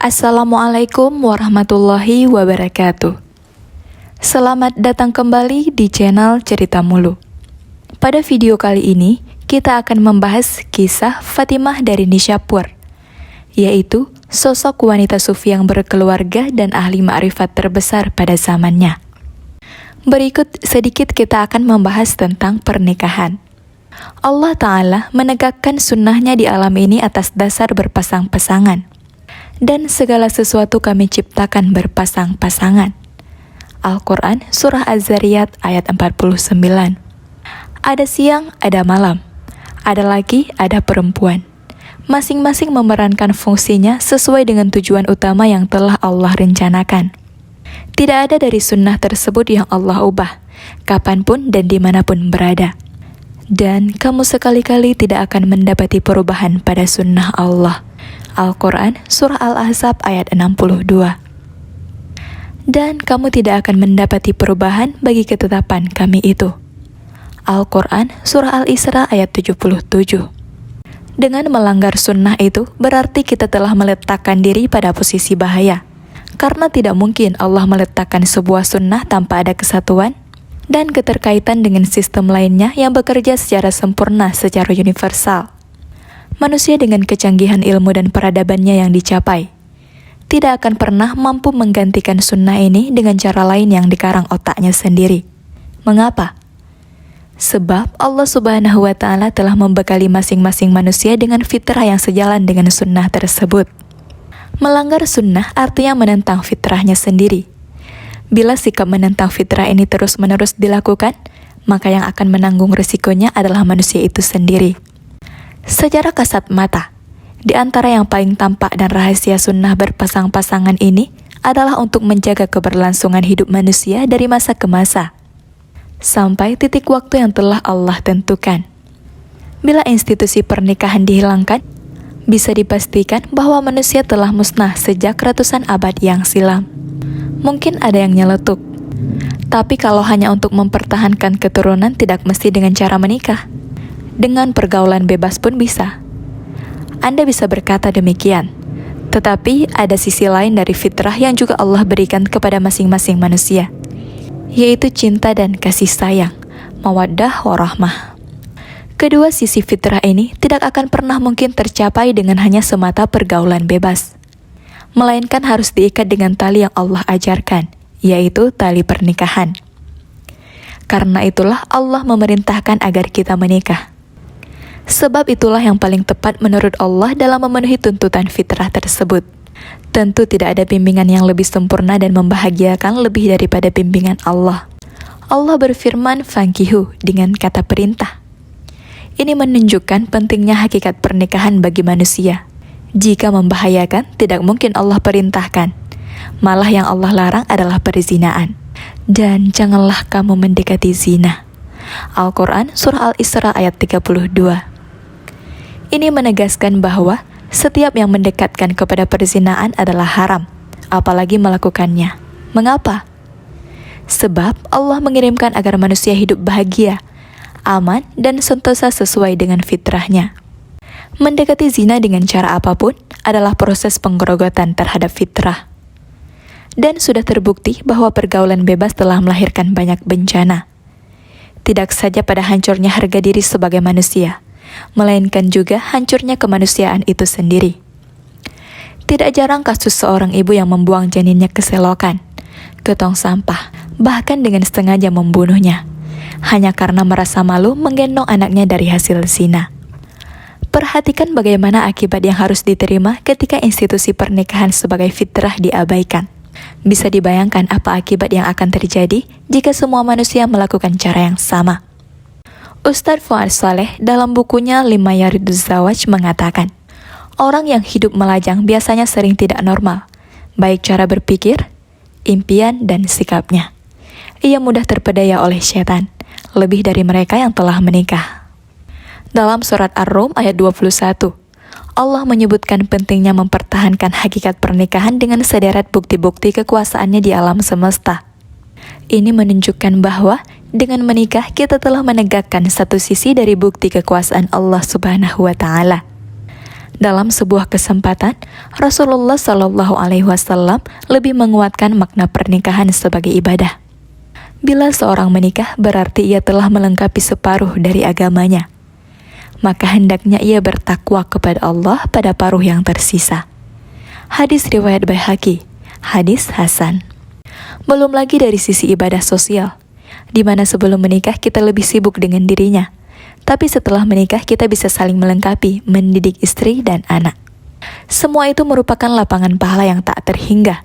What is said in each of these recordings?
Assalamualaikum warahmatullahi wabarakatuh. Selamat datang kembali di channel Cerita Mulu. Pada video kali ini, kita akan membahas kisah Fatimah dari Nishapur, yaitu sosok wanita sufi yang berkeluarga dan ahli ma'rifat terbesar pada zamannya. Berikut sedikit kita akan membahas tentang pernikahan. Allah Ta'ala menegakkan sunnahnya di alam ini atas dasar berpasang-pasangan. Dan segala sesuatu kami ciptakan berpasang-pasangan. Al-Quran Surah Az-Zariyat ayat 49. Ada siang, ada malam. Ada laki, ada perempuan. Masing-masing memerankan fungsinya sesuai dengan tujuan utama yang telah Allah rencanakan. Tidak ada dari sunnah tersebut yang Allah ubah, kapanpun dan dimanapun berada. Dan kamu sekali-kali tidak akan mendapati perubahan pada sunnah Allah. Al-Quran Surah Al-Ahzab ayat 62. Dan kamu tidak akan mendapati perubahan bagi ketetapan kami itu. Al-Quran Surah Al-Isra ayat 77. Dengan melanggar sunnah itu, berarti kita telah meletakkan diri pada posisi bahaya. Karena tidak mungkin Allah meletakkan sebuah sunnah tanpa ada kesatuan dan keterkaitan dengan sistem lainnya yang bekerja secara sempurna secara universal. Manusia dengan kecanggihan ilmu dan peradabannya yang dicapai tidak akan pernah mampu menggantikan sunnah ini dengan cara lain yang dikarang otaknya sendiri. Mengapa? Sebab Allah Subhanahu wa Ta'ala telah membekali masing-masing manusia dengan fitrah yang sejalan dengan sunnah tersebut. Melanggar sunnah artinya menentang fitrahnya sendiri. Bila sikap menentang fitrah ini terus-menerus dilakukan, maka yang akan menanggung risikonya adalah manusia itu sendiri. Secara kasat mata, di antara yang paling tampak dan rahasia sunnah berpasang-pasangan ini adalah untuk menjaga keberlangsungan hidup manusia dari masa ke masa, sampai titik waktu yang telah Allah tentukan. Bila institusi pernikahan dihilangkan, bisa dipastikan bahwa manusia telah musnah sejak ratusan abad yang silam. Mungkin ada yang nyeletuk, tapi kalau hanya untuk mempertahankan keturunan tidak mesti dengan cara menikah. Dengan pergaulan bebas pun bisa. Anda bisa berkata demikian, tetapi ada sisi lain dari fitrah yang juga Allah berikan kepada masing-masing manusia, yaitu cinta dan kasih sayang, mawaddah warahmah. Kedua sisi fitrah ini tidak akan pernah mungkin tercapai dengan hanya semata pergaulan bebas, melainkan harus diikat dengan tali yang Allah ajarkan, yaitu tali pernikahan. Karena itulah Allah memerintahkan agar kita menikah. Sebab itulah yang paling tepat menurut Allah dalam memenuhi tuntutan fitrah tersebut. Tentu tidak ada bimbingan yang lebih sempurna dan membahagiakan lebih daripada bimbingan Allah. Allah berfirman fankihu dengan kata perintah. Ini menunjukkan pentingnya hakikat pernikahan bagi manusia. Jika membahayakan, tidak mungkin Allah perintahkan. Malah yang Allah larang adalah perzinaan. Dan janganlah kamu mendekati zina. Al-Quran Surah Al-Isra ayat 32. Ini menegaskan bahwa setiap yang mendekatkan kepada perzinaan adalah haram, apalagi melakukannya. Mengapa? Sebab Allah mengirimkan agar manusia hidup bahagia, aman, dan sentosa sesuai dengan fitrahnya. Mendekati zina dengan cara apapun adalah proses penggerogotan terhadap fitrah. Dan sudah terbukti bahwa pergaulan bebas telah melahirkan banyak bencana. Tidak saja pada hancurnya harga diri sebagai manusia, melainkan juga hancurnya kemanusiaan itu sendiri. Tidak jarang kasus seorang ibu yang membuang janinnya ke selokan, ke tong sampah, bahkan dengan sengaja membunuhnya, hanya karena merasa malu menggendong anaknya dari hasil zina. Perhatikan bagaimana akibat yang harus diterima ketika institusi pernikahan sebagai fitrah diabaikan. Bisa dibayangkan apa akibat yang akan terjadi jika semua manusia melakukan cara yang sama. Ustadz Fuad Saleh dalam bukunya Lima Yariduz Zawaj mengatakan, orang yang hidup melajang biasanya sering tidak normal, baik cara berpikir, impian, dan sikapnya. Ia mudah terpedaya oleh setan, lebih dari mereka yang telah menikah. Dalam surat Ar-Rum ayat 21, Allah menyebutkan pentingnya mempertahankan hakikat pernikahan dengan sederet bukti-bukti kekuasaannya di alam semesta. Ini menunjukkan bahwa dengan menikah kita telah menegakkan satu sisi dari bukti kekuasaan Allah Subhanahu wa Ta'ala. Dalam sebuah kesempatan, Rasulullah Shallallahu Alaihi Wasallam lebih menguatkan makna pernikahan sebagai ibadah. Bila seorang menikah, berarti ia telah melengkapi separuh dari agamanya. Maka hendaknya ia bertakwa kepada Allah pada paruh yang tersisa. Hadis riwayat Baihaqi, hadis Hasan. Belum lagi dari sisi ibadah sosial, di mana sebelum menikah kita lebih sibuk dengan dirinya. Tapi setelah menikah kita bisa saling melengkapi, mendidik istri dan anak. Semua itu merupakan lapangan pahala yang tak terhingga.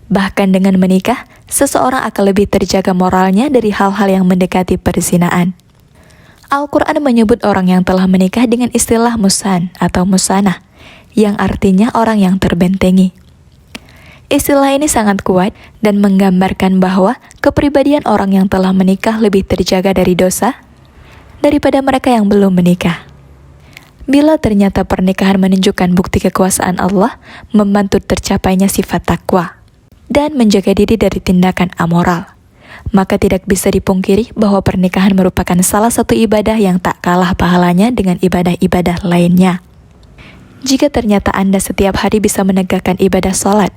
Bahkan dengan menikah, seseorang akan lebih terjaga moralnya dari hal-hal yang mendekati perzinaan. Al-Quran menyebut orang yang telah menikah dengan istilah musan atau musanah, yang artinya orang yang terbentengi. Istilah ini sangat kuat dan menggambarkan bahwa kepribadian orang yang telah menikah lebih terjaga dari dosa daripada mereka yang belum menikah. Bila ternyata pernikahan menunjukkan bukti kekuasaan Allah, membantu tercapainya sifat takwa dan menjaga diri dari tindakan amoral, maka tidak bisa dipungkiri bahwa pernikahan merupakan salah satu ibadah yang tak kalah pahalanya dengan ibadah-ibadah lainnya. Jika ternyata Anda setiap hari bisa menegakkan ibadah sholat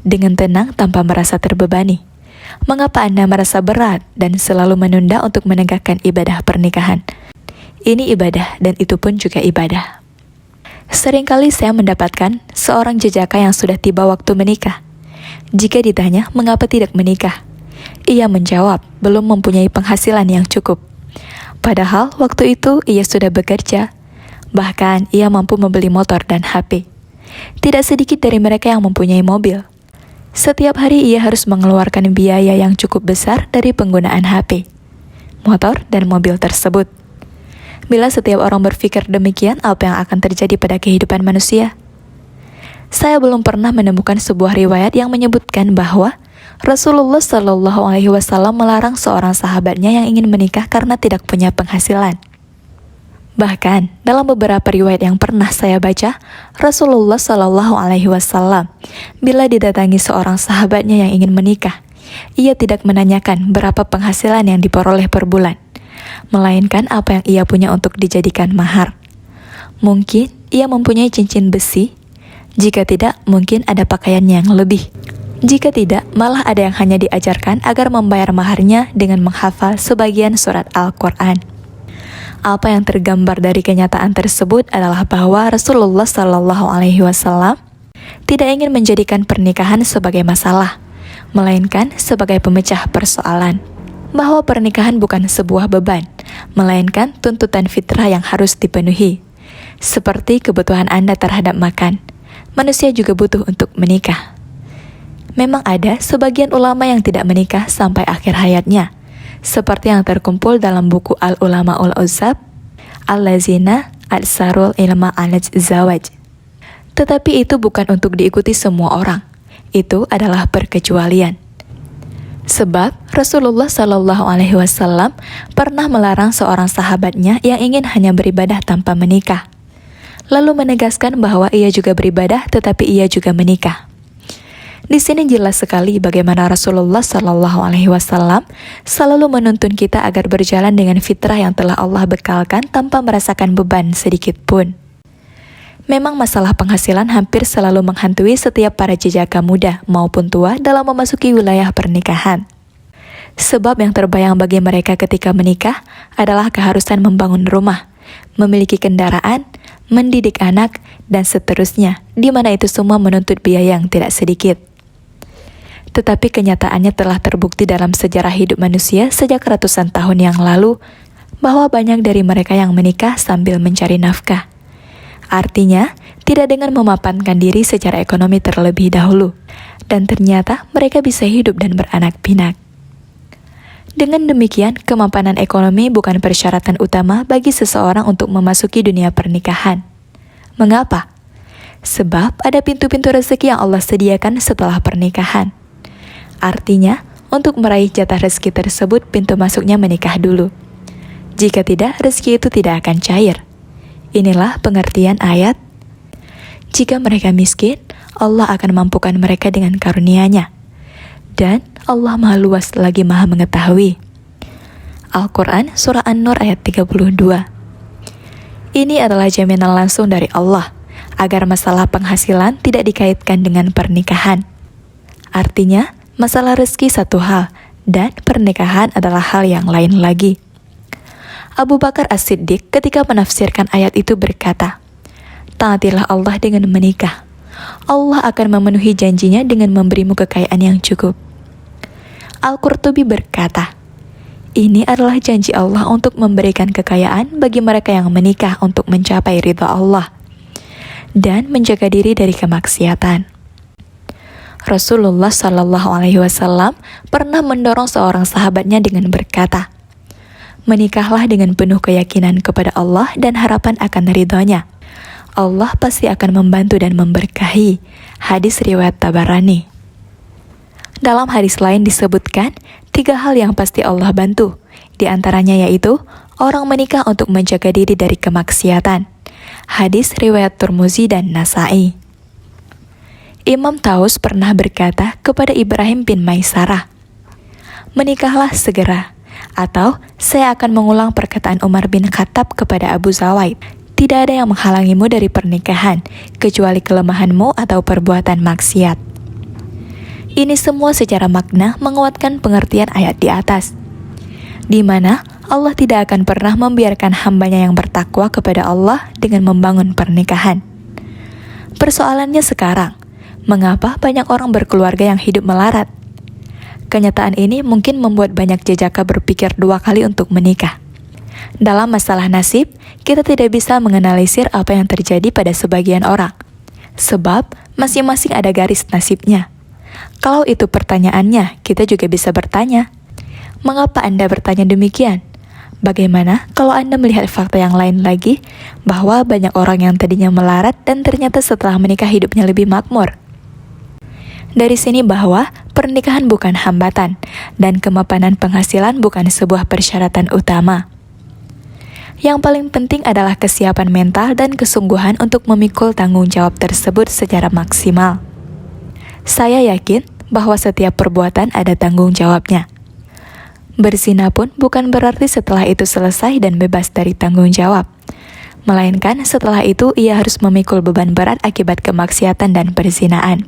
dengan tenang tanpa merasa terbebani, mengapa Anda merasa berat dan selalu menunda untuk menegakkan ibadah pernikahan? Ini ibadah dan itu pun juga ibadah. Seringkali saya mendapatkan seorang jejaka yang sudah tiba waktu menikah. Jika ditanya mengapa tidak menikah, ia menjawab belum mempunyai penghasilan yang cukup. Padahal waktu itu ia sudah bekerja, bahkan ia mampu membeli motor dan HP. Tidak sedikit dari mereka yang mempunyai mobil. Setiap hari ia harus mengeluarkan biaya yang cukup besar dari penggunaan HP, motor, dan mobil tersebut. Bila setiap orang berpikir demikian, apa yang akan terjadi pada kehidupan manusia? Saya belum pernah menemukan sebuah riwayat yang menyebutkan bahwa Rasulullah Shallallahu Alaihi Wasallam melarang seorang sahabatnya yang ingin menikah karena tidak punya penghasilan. Bahkan, dalam beberapa riwayat yang pernah saya baca, Rasulullah Shallallahu Alaihi Wasallam bila didatangi seorang sahabatnya yang ingin menikah, ia tidak menanyakan berapa penghasilan yang diperoleh per bulan, melainkan apa yang ia punya untuk dijadikan mahar. Mungkin ia mempunyai cincin besi, jika tidak, mungkin ada pakaian yang lebih. Jika tidak, malah ada yang hanya diajarkan agar membayar maharnya dengan menghafal sebagian surat Al-Quran. Apa yang tergambar dari kenyataan tersebut adalah bahwa Rasulullah Shallallahu Alaihi Wasallam tidak ingin menjadikan pernikahan sebagai masalah, melainkan sebagai pemecah persoalan. Bahwa pernikahan bukan sebuah beban, melainkan tuntutan fitrah yang harus dipenuhi. Seperti kebutuhan Anda terhadap makan, manusia juga butuh untuk menikah. Memang ada sebagian ulama yang tidak menikah sampai akhir hayatnya, seperti yang terkumpul dalam buku Al-Ulama'ul Uzzab, Allazina Atsarul Ilma Al-Zawaj. Tetapi itu bukan untuk diikuti semua orang. Itu adalah perkecualian. Sebab Rasulullah Shallallahu Alaihi Wasallam pernah melarang seorang sahabatnya yang ingin hanya beribadah tanpa menikah, lalu menegaskan bahwa ia juga beribadah tetapi ia juga menikah. Di sini jelas sekali bagaimana Rasulullah Shallallahu Alaihi Wasallam selalu menuntun kita agar berjalan dengan fitrah yang telah Allah bekalkan tanpa merasakan beban sedikit pun. Memang masalah penghasilan hampir selalu menghantui setiap para jejaka muda maupun tua dalam memasuki wilayah pernikahan. Sebab yang terbayang bagi mereka ketika menikah adalah keharusan membangun rumah, memiliki kendaraan, mendidik anak, dan seterusnya, di mana itu semua menuntut biaya yang tidak sedikit. Tetapi kenyataannya telah terbukti dalam sejarah hidup manusia sejak ratusan tahun yang lalu, bahwa banyak dari mereka yang menikah sambil mencari nafkah. Artinya, tidak dengan memapankan diri secara ekonomi terlebih dahulu, dan ternyata mereka bisa hidup dan beranak pinak. Dengan demikian, kemapanan ekonomi bukan persyaratan utama bagi seseorang untuk memasuki dunia pernikahan. Mengapa? Sebab ada pintu-pintu rezeki yang Allah sediakan setelah pernikahan. Artinya, untuk meraih jatah rezeki tersebut, pintu masuknya menikah dulu. Jika tidak, rezeki itu tidak akan cair. Inilah pengertian ayat, jika mereka miskin, Allah akan mampukan mereka dengan karunia-Nya. Dan Allah Maha Luas lagi Maha Mengetahui. Al-Quran Surah An-Nur ayat 32. Ini adalah jaminan langsung dari Allah agar masalah penghasilan tidak dikaitkan dengan pernikahan. Artinya, masalah rezeki satu hal, dan pernikahan adalah hal yang lain lagi. Abu Bakar As-Siddiq ketika menafsirkan ayat itu berkata, "Taatilah Allah dengan menikah. Allah akan memenuhi janjinya dengan memberimu kekayaan yang cukup." Al-Qurtubi berkata, ini adalah janji Allah untuk memberikan kekayaan bagi mereka yang menikah untuk mencapai ridha Allah dan menjaga diri dari kemaksiatan. Rasulullah Shallallahu Alaihi Wasallam pernah mendorong seorang sahabatnya dengan berkata, "Menikahlah dengan penuh keyakinan kepada Allah dan harapan akan ridhonya. Allah pasti akan membantu dan memberkahi." Hadis riwayat Tabarani. Dalam hadis lain disebutkan 3 hal yang pasti Allah bantu. Di antaranya yaitu orang menikah untuk menjaga diri dari kemaksiatan. Hadis riwayat Tirmizi dan Nasa'i. Imam Taus pernah berkata kepada Ibrahim bin Maisarah, "Menikahlah segera." Atau, saya akan mengulang perkataan Umar bin Khattab kepada Abu Zawaid, "Tidak ada yang menghalangimu dari pernikahan, kecuali kelemahanmu atau perbuatan maksiat." Ini semua secara makna menguatkan pengertian ayat di atas, di mana Allah tidak akan pernah membiarkan hambanya yang bertakwa kepada Allah dengan membangun pernikahan. Persoalannya sekarang, mengapa banyak orang berkeluarga yang hidup melarat? Kenyataan ini mungkin membuat banyak jejaka berpikir 2 kali untuk menikah. Dalam masalah nasib, kita tidak bisa menganalisir apa yang terjadi pada sebagian orang, sebab masing-masing ada garis nasibnya. Kalau itu pertanyaannya, kita juga bisa bertanya, mengapa Anda bertanya demikian? Bagaimana kalau Anda melihat fakta yang lain lagi, bahwa banyak orang yang tadinya melarat dan ternyata setelah menikah hidupnya lebih makmur? Dari sini bahwa pernikahan bukan hambatan, dan kemapanan penghasilan bukan sebuah persyaratan utama. Yang paling penting adalah kesiapan mental dan kesungguhan untuk memikul tanggung jawab tersebut secara maksimal. Saya yakin bahwa setiap perbuatan ada tanggung jawabnya. Berzina pun bukan berarti setelah itu selesai dan bebas dari tanggung jawab, melainkan setelah itu ia harus memikul beban berat akibat kemaksiatan dan perzinaan.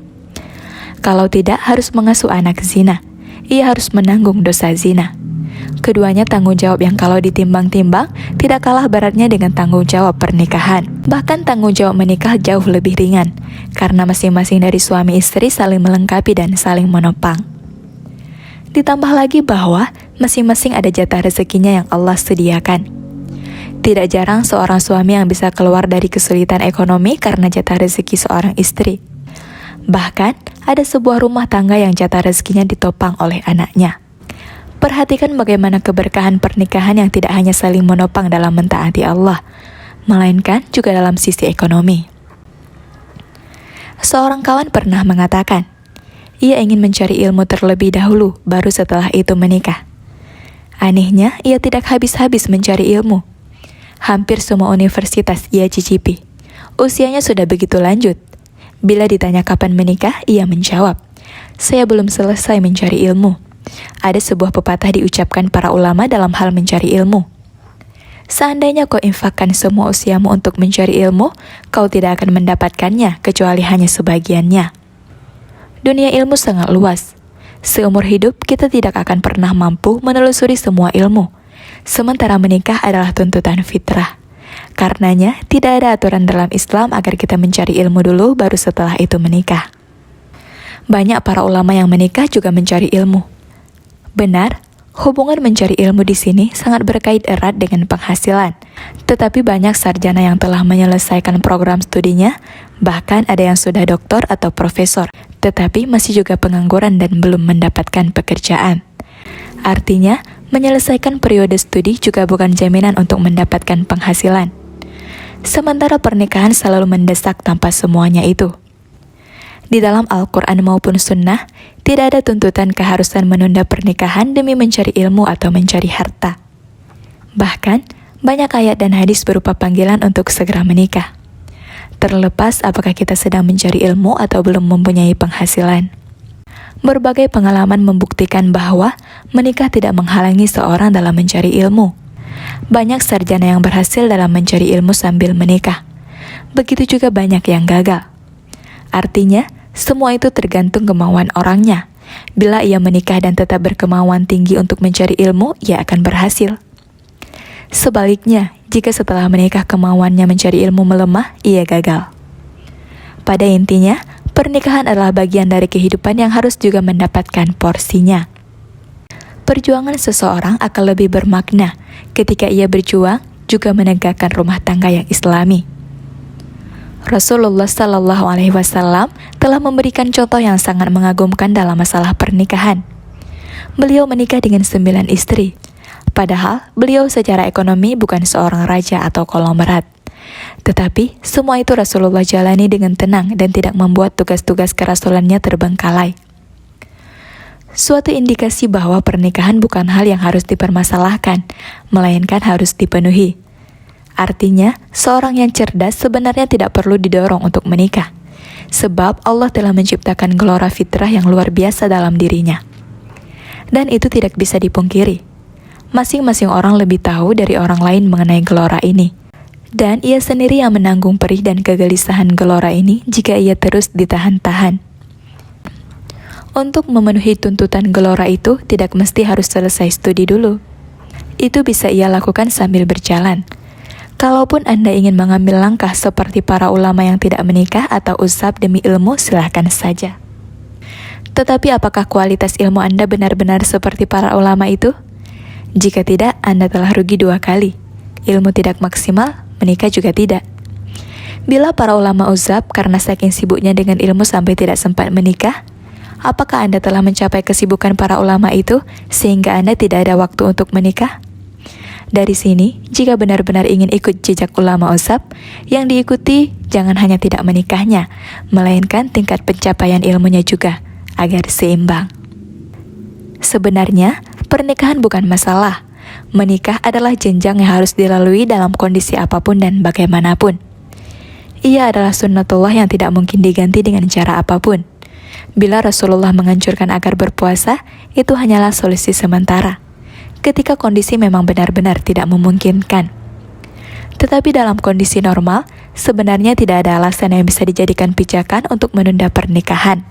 Kalau tidak, harus mengasuh anak zina, ia harus menanggung dosa zina. Keduanya tanggung jawab yang kalau ditimbang-timbang tidak kalah beratnya dengan tanggung jawab pernikahan. Bahkan tanggung jawab menikah jauh lebih ringan, karena masing-masing dari suami istri saling melengkapi dan saling menopang. Ditambah lagi bahwa masing-masing ada jatah rezekinya yang Allah sediakan. Tidak jarang seorang suami yang bisa keluar dari kesulitan ekonomi karena jatah rezeki seorang istri. Bahkan ada sebuah rumah tangga yang jatah rezekinya ditopang oleh anaknya. Perhatikan bagaimana keberkahan pernikahan yang tidak hanya saling menopang dalam mentaati Allah, melainkan juga dalam sisi ekonomi. Seorang kawan pernah mengatakan, ia ingin mencari ilmu terlebih dahulu, baru setelah itu menikah. Anehnya, ia tidak habis-habis mencari ilmu. Hampir semua universitas ia cicipi. Usianya sudah begitu lanjut. Bila ditanya kapan menikah, ia menjawab, "Saya belum selesai mencari ilmu." Ada sebuah pepatah diucapkan para ulama dalam hal mencari ilmu. Seandainya kau infakkan semua usiamu untuk mencari ilmu, kau tidak akan mendapatkannya kecuali hanya sebagiannya. Dunia ilmu sangat luas. Seumur hidup kita tidak akan pernah mampu menelusuri semua ilmu. Sementara menikah adalah tuntutan fitrah. Karenanya, tidak ada aturan dalam Islam agar kita mencari ilmu dulu baru setelah itu menikah. Banyak para ulama yang menikah juga mencari ilmu. Benar, hubungan mencari ilmu di sini sangat berkait erat dengan penghasilan. Tetapi banyak sarjana yang telah menyelesaikan program studinya, bahkan ada yang sudah doktor atau profesor, tetapi masih juga pengangguran dan belum mendapatkan pekerjaan. Artinya, menyelesaikan periode studi juga bukan jaminan untuk mendapatkan penghasilan. Sementara pernikahan selalu mendesak tanpa semuanya itu. Di dalam Al-Quran maupun Sunnah, tidak ada tuntutan keharusan menunda pernikahan demi mencari ilmu atau mencari harta. Bahkan, banyak ayat dan hadis berupa panggilan untuk segera menikah. Terlepas apakah kita sedang mencari ilmu atau belum mempunyai penghasilan. Berbagai pengalaman membuktikan bahwa menikah tidak menghalangi seorang dalam mencari ilmu. Banyak sarjana yang berhasil dalam mencari ilmu sambil menikah. begitu juga banyak yang gagal. Artinya, semua itu tergantung kemauan orangnya. Bila ia menikah dan tetap berkemauan tinggi untuk mencari ilmu, ia akan berhasil. Sebaliknya, jika setelah menikah kemauannya mencari ilmu melemah, ia gagal. Pada intinya, pernikahan adalah bagian dari kehidupan yang harus juga mendapatkan porsinya. Perjuangan seseorang akan lebih bermakna ketika ia berjuang juga menegakkan rumah tangga yang islami. Rasulullah Shallallahu Alaihi Wasallam telah memberikan contoh yang sangat mengagumkan dalam masalah pernikahan. Beliau menikah dengan 9 istri, padahal beliau secara ekonomi bukan seorang raja atau konglomerat. Tetapi semua itu Rasulullah jalani dengan tenang dan tidak membuat tugas-tugas kerasulannya terbengkalai. Suatu indikasi bahwa pernikahan bukan hal yang harus dipermasalahkan, melainkan harus dipenuhi. Artinya, seorang yang cerdas sebenarnya tidak perlu didorong untuk menikah, sebab Allah telah menciptakan gelora fitrah yang luar biasa dalam dirinya. Dan itu tidak bisa dipungkiri. Masing-masing orang lebih tahu dari orang lain mengenai gelora ini. Dan ia sendiri yang menanggung perih dan kegelisahan gelora ini jika ia terus ditahan-tahan. Untuk memenuhi tuntutan gelora itu tidak mesti harus selesai studi dulu. Itu bisa ia lakukan sambil berjalan. Kalaupun Anda ingin mengambil langkah seperti para ulama yang tidak menikah atau usab demi ilmu, silahkan saja. Tetapi apakah kualitas ilmu Anda benar-benar seperti para ulama itu? Jika tidak, Anda telah rugi 2 kali. Ilmu tidak maksimal, menikah juga tidak. Bila para ulama usab karena saking sibuknya dengan ilmu sampai tidak sempat menikah, apakah Anda telah mencapai kesibukan para ulama itu sehingga Anda tidak ada waktu untuk menikah? Dari sini, jika benar-benar ingin ikut jejak ulama usab, yang diikuti jangan hanya tidak menikahnya, melainkan tingkat pencapaian ilmunya juga, agar seimbang. Sebenarnya, pernikahan bukan masalah. Menikah adalah jenjang yang harus dilalui dalam kondisi apapun dan bagaimanapun. Ia adalah sunnatullah yang tidak mungkin diganti dengan cara apapun. Bila Rasulullah menganjurkan agar berpuasa, itu hanyalah solusi sementara. Ketika kondisi memang benar-benar tidak memungkinkan. Tetapi dalam kondisi normal, sebenarnya tidak ada alasan yang bisa dijadikan pijakan untuk menunda pernikahan.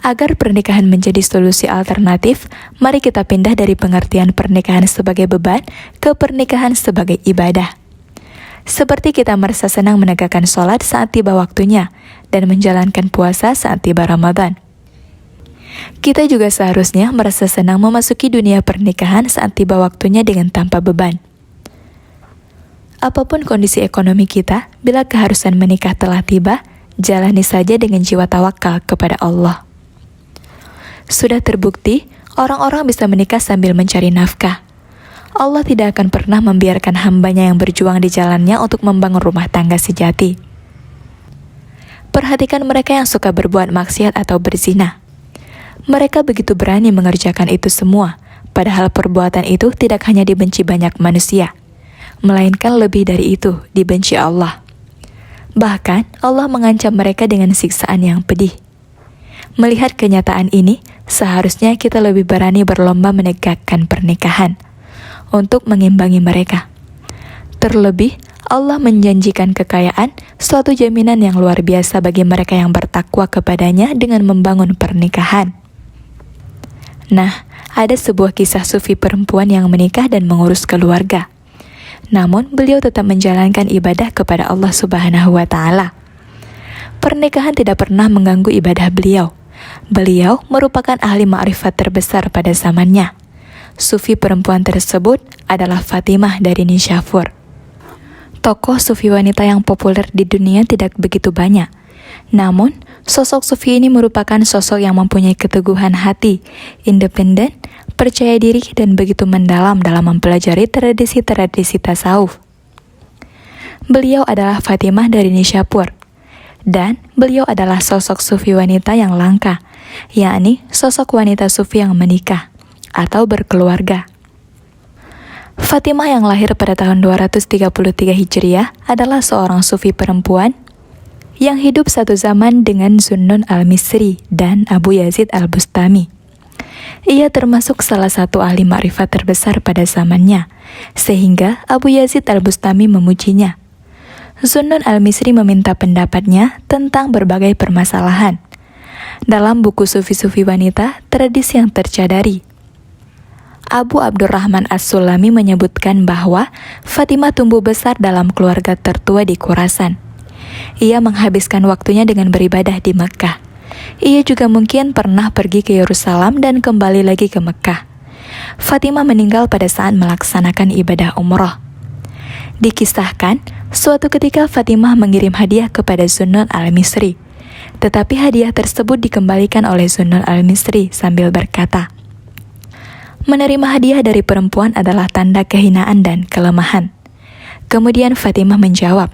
Agar pernikahan menjadi solusi alternatif, mari kita pindah dari pengertian pernikahan sebagai beban ke pernikahan sebagai ibadah. Seperti kita merasa senang menegakkan sholat saat tiba waktunya dan menjalankan puasa saat tiba Ramadan. Kita juga seharusnya merasa senang memasuki dunia pernikahan saat tiba waktunya dengan tanpa beban. Apapun kondisi ekonomi kita, bila keharusan menikah telah tiba, jalani saja dengan jiwa tawakal kepada Allah. Sudah terbukti, orang-orang bisa menikah sambil mencari nafkah. Allah tidak akan pernah membiarkan hambanya yang berjuang di jalannya untuk membangun rumah tangga sejati. Perhatikan mereka yang suka berbuat maksiat atau berzina. Mereka begitu berani mengerjakan itu semua, padahal perbuatan itu tidak hanya dibenci banyak manusia, melainkan lebih dari itu dibenci Allah. Bahkan Allah mengancam mereka dengan siksaan yang pedih. Melihat kenyataan ini, seharusnya kita lebih berani berlomba menegakkan pernikahan untuk mengimbangi mereka. Terlebih, Allah menjanjikan kekayaan, suatu jaminan yang luar biasa bagi mereka yang bertakwa kepadanya dengan membangun pernikahan. Nah, ada sebuah kisah sufi perempuan yang menikah dan mengurus keluarga. Namun, beliau tetap menjalankan ibadah kepada Allah Subhanahu wa Ta'ala. Pernikahan tidak pernah mengganggu ibadah beliau. Beliau merupakan ahli ma'rifat terbesar pada zamannya. Sufi perempuan tersebut adalah Fatimah dari Nishapur. Tokoh sufi wanita yang populer di dunia tidak begitu banyak. Namun, sosok sufi ini merupakan sosok yang mempunyai keteguhan hati, independen, percaya diri, dan begitu mendalam dalam mempelajari tradisi-tradisi tasawuf. Beliau adalah Fatimah dari Nishapur, dan beliau adalah sosok sufi wanita yang langka, yakni sosok wanita sufi yang menikah atau berkeluarga. Fatimah yang lahir pada tahun 233 Hijriah adalah seorang sufi perempuan yang hidup satu zaman dengan Zunnun al-Misri dan Abu Yazid al-Bustami. Ia termasuk salah satu ahli ma'rifat terbesar pada zamannya, sehingga Abu Yazid al-Bustami memujinya. Zunnun al-Misri meminta pendapatnya tentang berbagai permasalahan. Dalam buku Sufi-Sufi Wanita, tradisi yang tercadari, Abu Abdurrahman As-Sulami menyebutkan bahwa Fatimah tumbuh besar dalam keluarga tertua di Khurasan. Ia menghabiskan waktunya dengan beribadah di Mekkah. Ia juga mungkin pernah pergi ke Yerusalem dan kembali lagi ke Mekkah. Fatimah meninggal pada saat melaksanakan ibadah umrah. Dikisahkan, suatu ketika Fatimah mengirim hadiah kepada Zunnun al-Misri. Tetapi hadiah tersebut dikembalikan oleh Zunnun al-Misri sambil berkata, "Menerima hadiah dari perempuan adalah tanda kehinaan dan kelemahan." Kemudian Fatimah menjawab,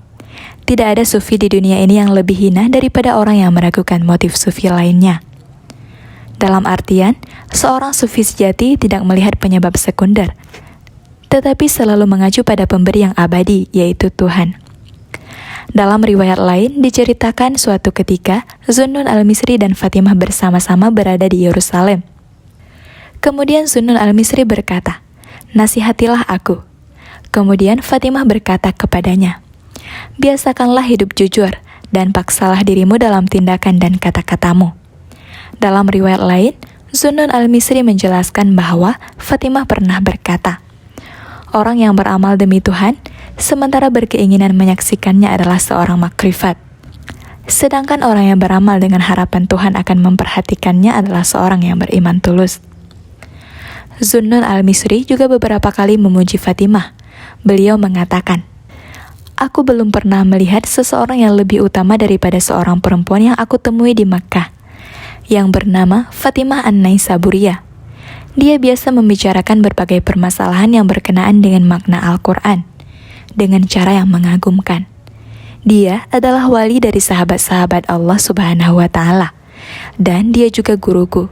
"Tidak ada sufi di dunia ini yang lebih hina daripada orang yang meragukan motif sufi lainnya." Dalam artian, seorang sufi sejati tidak melihat penyebab sekunder, tetapi selalu mengacu pada pemberi yang abadi, yaitu Tuhan. Dalam riwayat lain, diceritakan suatu ketika, Zunnun al-Misri dan Fatimah bersama-sama berada di Yerusalem. Kemudian Zunnun al-Misri berkata, "Nasihatilah aku." Kemudian Fatimah berkata kepadanya, "Biasakanlah hidup jujur, dan paksalah dirimu dalam tindakan dan kata-katamu." Dalam riwayat lain, Zunnun al-Misri menjelaskan bahwa Fatimah pernah berkata, "Orang yang beramal demi Tuhan, sementara berkeinginan menyaksikannya adalah seorang makrifat. Sedangkan orang yang beramal dengan harapan Tuhan akan memperhatikannya adalah seorang yang beriman tulus." Zunnun al-Misri juga beberapa kali memuji Fatimah. Beliau mengatakan, "Aku belum pernah melihat seseorang yang lebih utama daripada seorang perempuan yang aku temui di Makkah, yang bernama Fatimah an-Naisaburiyah. Dia biasa membicarakan berbagai permasalahan yang berkenaan dengan makna Al-Quran, dengan cara yang mengagumkan. Dia adalah wali dari sahabat-sahabat Allah Subhanahu wa Ta'ala, dan dia juga guruku."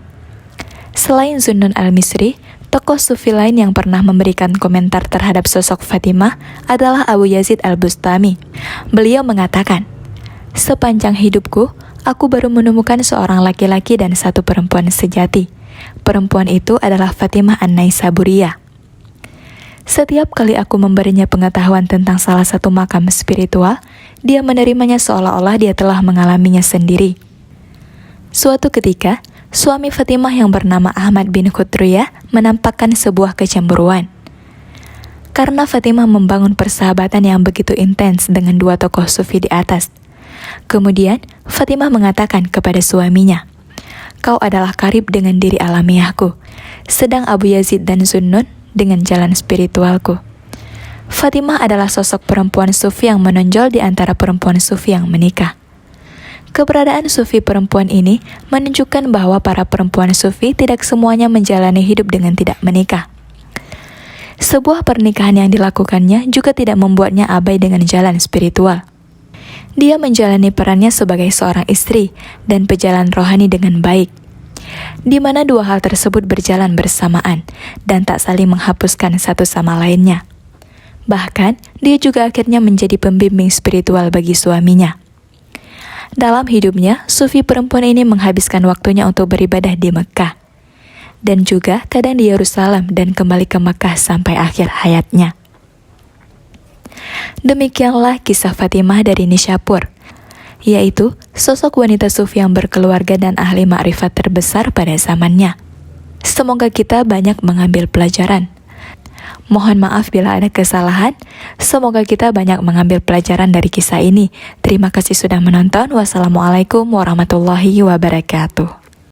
Selain Zunnun al-Misri, tokoh sufi lain yang pernah memberikan komentar terhadap sosok Fatimah adalah Abu Yazid al-Bustami. Beliau mengatakan, "Sepanjang hidupku, aku baru menemukan seorang laki-laki dan satu perempuan sejati. Perempuan itu adalah Fatimah an-Naisaburiyah. Setiap kali aku memberinya pengetahuan tentang salah satu makam spiritual, dia menerimanya seolah-olah dia telah mengalaminya sendiri." Suatu ketika, suami Fatimah yang bernama Ahmad bin Khutriyah menampakkan sebuah kecemburuan. Karena Fatimah membangun persahabatan yang begitu intens dengan dua tokoh sufi di atas. Kemudian, Fatimah mengatakan kepada suaminya, "Kau adalah karib dengan diri alamiahku, sedang Abu Yazid dan Zunnun dengan jalan spiritualku." Fatimah adalah sosok perempuan sufi yang menonjol di antara perempuan sufi yang menikah. Keberadaan sufi perempuan ini menunjukkan bahwa para perempuan sufi tidak semuanya menjalani hidup dengan tidak menikah. Sebuah pernikahan yang dilakukannya juga tidak membuatnya abai dengan jalan spiritual. Dia menjalani perannya sebagai seorang istri dan pejalan rohani dengan baik, di mana dua hal tersebut berjalan bersamaan dan tak saling menghapuskan satu sama lainnya. Bahkan, dia juga akhirnya menjadi pembimbing spiritual bagi suaminya. Dalam hidupnya, sufi perempuan ini menghabiskan waktunya untuk beribadah di Mekkah, dan juga kadang di Yerusalem dan kembali ke Mekkah sampai akhir hayatnya. Demikianlah kisah Fatimah dari Nishapur, yaitu sosok wanita sufi yang berkeluarga dan ahli makrifat terbesar pada zamannya. Semoga kita banyak mengambil pelajaran. Mohon maaf bila ada kesalahan. Semoga kita banyak mengambil pelajaran dari kisah ini. Terima kasih sudah menonton. Wassalamualaikum warahmatullahi wabarakatuh.